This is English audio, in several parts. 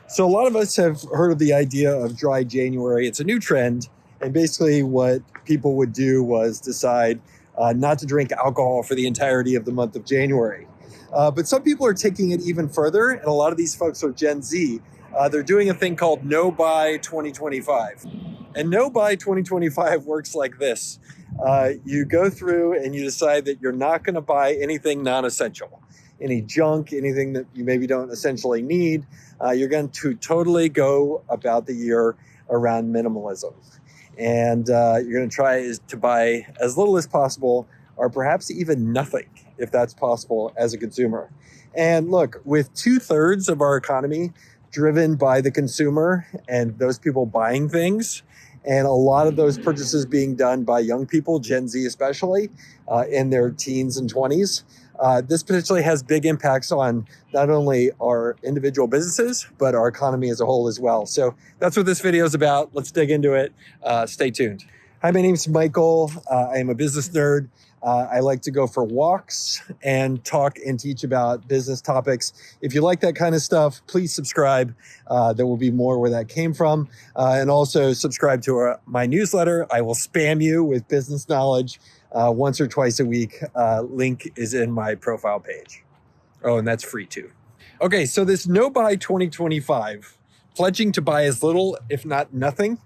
So a lot of us have heard of the idea of dry January. It's a new trend. And basically what people would do was decide not to drink alcohol for the entirety of the month of January. But some people are taking it even further. And a lot of these folks are Gen Z. They're doing a thing called No Buy 2025. And No Buy 2025 works like this. You go through and you decide that you're not going to buy anything non-essential, any junk, anything that you maybe don't essentially need. You're going to totally go about the year around minimalism. And you're going to try to buy as little as possible, or perhaps even nothing, if that's possible as a consumer. And look, with 2/3 of our economy driven by the consumer and those people buying things, and a lot of those purchases being done by young people, Gen Z especially, in their teens and 20s, this potentially has big impacts on not only our individual businesses, but our economy as a whole as well. So that's what this video is about. Let's dig into it. Stay tuned. Hi, my name is Michael. I am a business nerd. I like to go for walks and talk and teach about business topics. If you like that kind of stuff, please subscribe. There will be more where that came from. And also subscribe to my newsletter. I will spam you with business knowledge once or twice a week. Link is in my profile page. Oh, and that's free too. Okay, so this No Buy 2025, pledging to buy as little, if not nothing,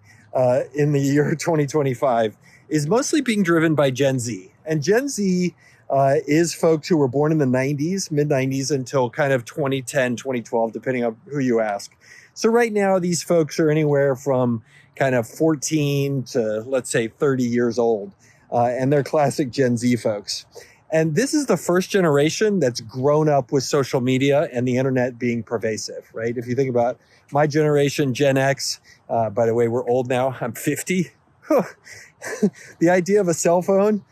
in the year 2025, is mostly being driven by Gen Z. And Gen Z is folks who were born in the 90s, mid-90s, until kind of 2010, 2012, depending on who you ask. So right now, these folks are anywhere from kind of 14 to, let's say, 30 years old. And they're classic Gen Z folks. And this is the first generation that's grown up with social media and the internet being pervasive, right? If you think about my generation, Gen X, by the way, we're old now, I'm 50. The idea of a cell phone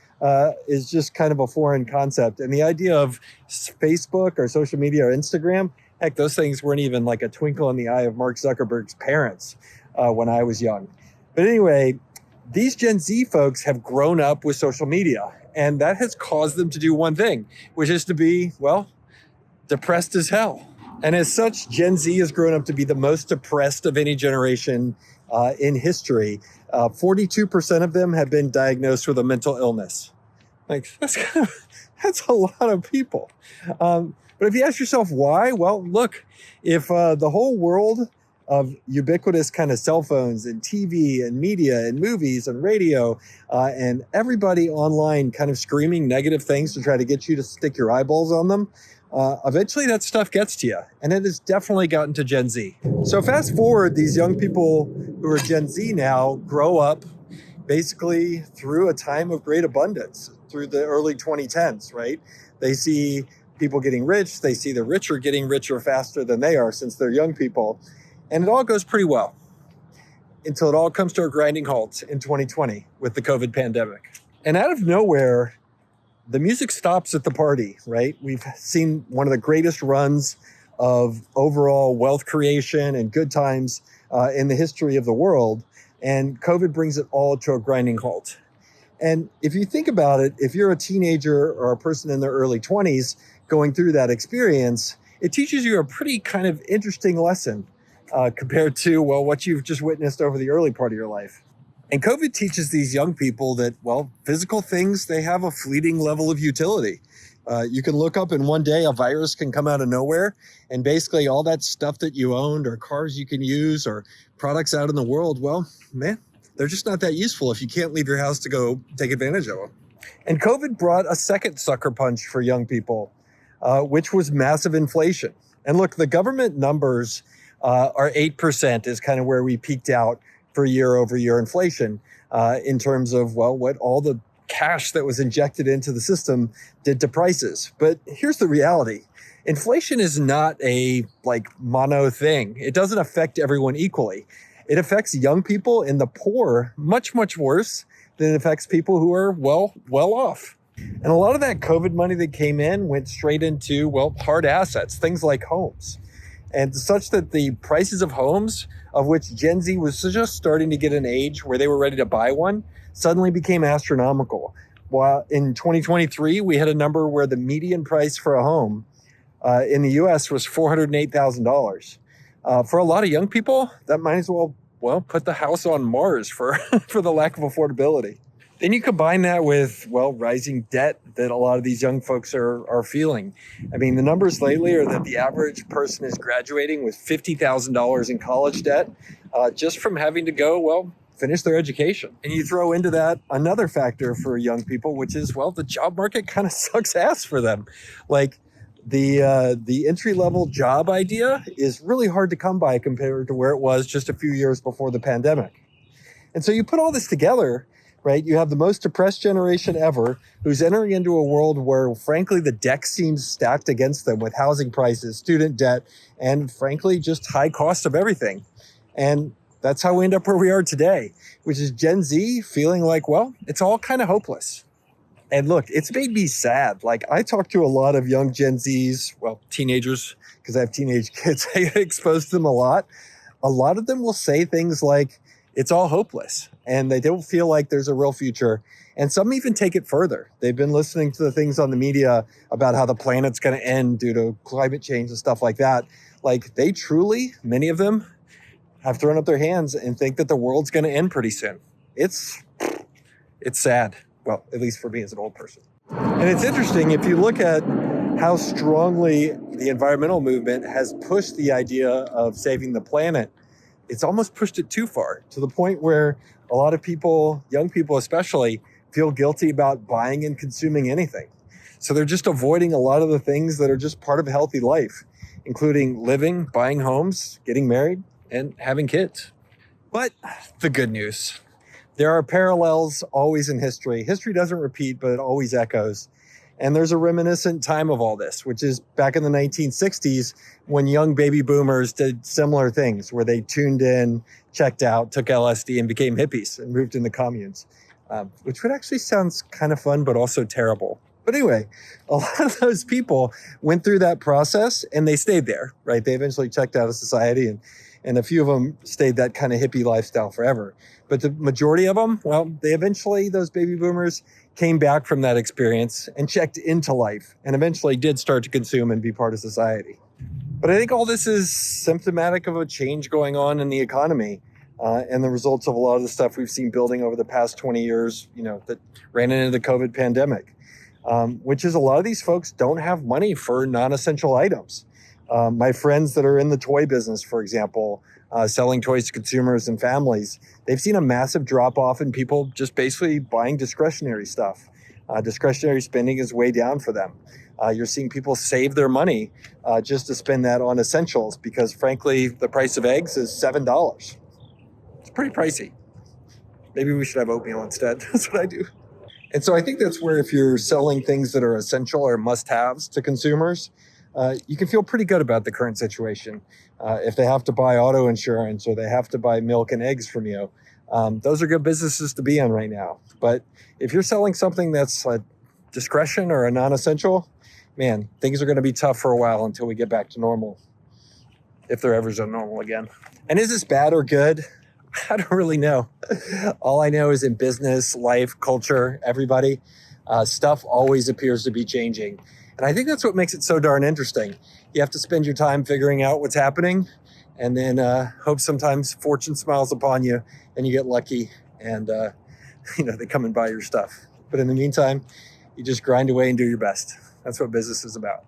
is just kind of a foreign concept. And the idea of Facebook or social media or Instagram, heck, those things weren't even like a twinkle in the eye of Mark Zuckerberg's parents when I was young. But anyway, these Gen Z folks have grown up with social media, and that has caused them to do one thing, which is to be, well, depressed as hell. And as such, Gen Z has grown up to be the most depressed of any generation in history. 42% of them have been diagnosed with a mental illness. Like, that's a lot of people. But if you ask yourself why, well, look, if the whole world of ubiquitous kind of cell phones and TV and media and movies and radio and everybody online kind of screaming negative things to try to get you to stick your eyeballs on them, eventually that stuff gets to you. And it has definitely gotten to Gen Z. So fast forward, these young people who are Gen Z now grow up basically through a time of great abundance, through the early 2010s, right? They see people getting rich. They see the rich are getting richer faster than they are since they're young people. And it all goes pretty well until it all comes to a grinding halt in 2020 with the COVID pandemic. And out of nowhere, the music stops at the party, right? We've seen one of the greatest runs of overall wealth creation and good times in the history of the world. And COVID brings it all to a grinding halt. And if you think about it, if you're a teenager or a person in their early 20s going through that experience, it teaches you a pretty kind of interesting lesson compared to, well, what you've just witnessed over the early part of your life. And COVID teaches these young people that, well, physical things, they have a fleeting level of utility. You can look up in one day, a virus can come out of nowhere, and basically all that stuff that you owned or cars you can use or products out in the world, well, man, they're just not that useful if you can't leave your house to go take advantage of them. And COVID brought a second sucker punch for young people, which was massive inflation. And look, the government numbers are 8% is kind of where we peaked out for year over year inflation in terms of, well, what all the cash that was injected into the system did to prices. But here's the reality. Inflation is not a mono thing. It doesn't affect everyone equally. It affects young people and the poor much, much worse than it affects people who are well off. And a lot of that COVID money that came in went straight into, well, hard assets, things like homes. And such that the prices of homes, of which Gen Z was just starting to get an age where they were ready to buy one, suddenly became astronomical. While in 2023, we had a number where the median price for a home in the US was $408,000. For a lot of young people, that might as well, put the house on Mars for, for the lack of affordability. Then you combine that with, rising debt that a lot of these young folks are feeling. I mean, the numbers lately are that the average person is graduating with $50,000 in college debt just from having to go, finish their education. And you throw into that another factor for young people, which is, the job market kind of sucks ass for them. Like, the entry level job idea is really hard to come by compared to where it was just a few years before the pandemic. And so you put all this together, right? You have the most depressed generation ever who's entering into a world where, frankly, the deck seems stacked against them with housing prices, student debt, and frankly, just high cost of everything. And that's how we end up where we are today, which is Gen Z feeling like, it's all kind of hopeless. And look, it's made me sad. Like, I talk to a lot of young Gen Zs, teenagers, because I have teenage kids. I get exposed to them a lot. A lot of them will say things like, it's all hopeless, and they don't feel like there's a real future. And some even take it further. They've been listening to the things on the media about how the planet's going to end due to climate change and stuff like that. Like, they truly, many of them, have thrown up their hands and think that the world's going to end pretty soon. It's sad. Well, at least for me as an old person. And it's interesting, if you look at how strongly the environmental movement has pushed the idea of saving the planet, it's almost pushed it too far, to the point where a lot of people, young people especially, feel guilty about buying and consuming anything. So they're just avoiding a lot of the things that are just part of a healthy life, including living, buying homes, getting married, and having kids. But the good news, there are parallels always in history. History doesn't repeat, but it always echoes. And there's a reminiscent time of all this, which is back in the 1960s when young baby boomers did similar things, where they tuned in, checked out, took LSD, and became hippies and moved into communes, which would actually sound kind of fun, but also terrible. But anyway, a lot of those people went through that process and they stayed there, right? They eventually checked out of society, and a few of them stayed that kind of hippie lifestyle forever. But the majority of them, those baby boomers came back from that experience and checked into life and eventually did start to consume and be part of society. But I think all this is symptomatic of a change going on in the economy and the results of a lot of the stuff we've seen building over the past 20 years, that ran into the COVID pandemic, which is a lot of these folks don't have money for non-essential items. My friends that are in the toy business, for example, selling toys to consumers and families, they've seen a massive drop off in people just basically buying discretionary stuff. Discretionary spending is way down for them. You're seeing people save their money just to spend that on essentials because, frankly, the price of eggs is $7. It's pretty pricey. Maybe we should have oatmeal instead. That's what I do. And so I think that's where, if you're selling things that are essential or must-haves to consumers, you can feel pretty good about the current situation. If they have to buy auto insurance or they have to buy milk and eggs from you, those are good businesses to be in right now. But if you're selling something that's a discretion or a non-essential, man, things are going to be tough for a while until we get back to normal, if there ever is a normal again. And is this bad or good? I don't really know. All I know is in business, life, culture, everybody, stuff always appears to be changing. And I think that's what makes it so darn interesting. You have to spend your time figuring out what's happening and then hope sometimes fortune smiles upon you and you get lucky and they come and buy your stuff. But in the meantime, you just grind away and do your best. That's what business is about.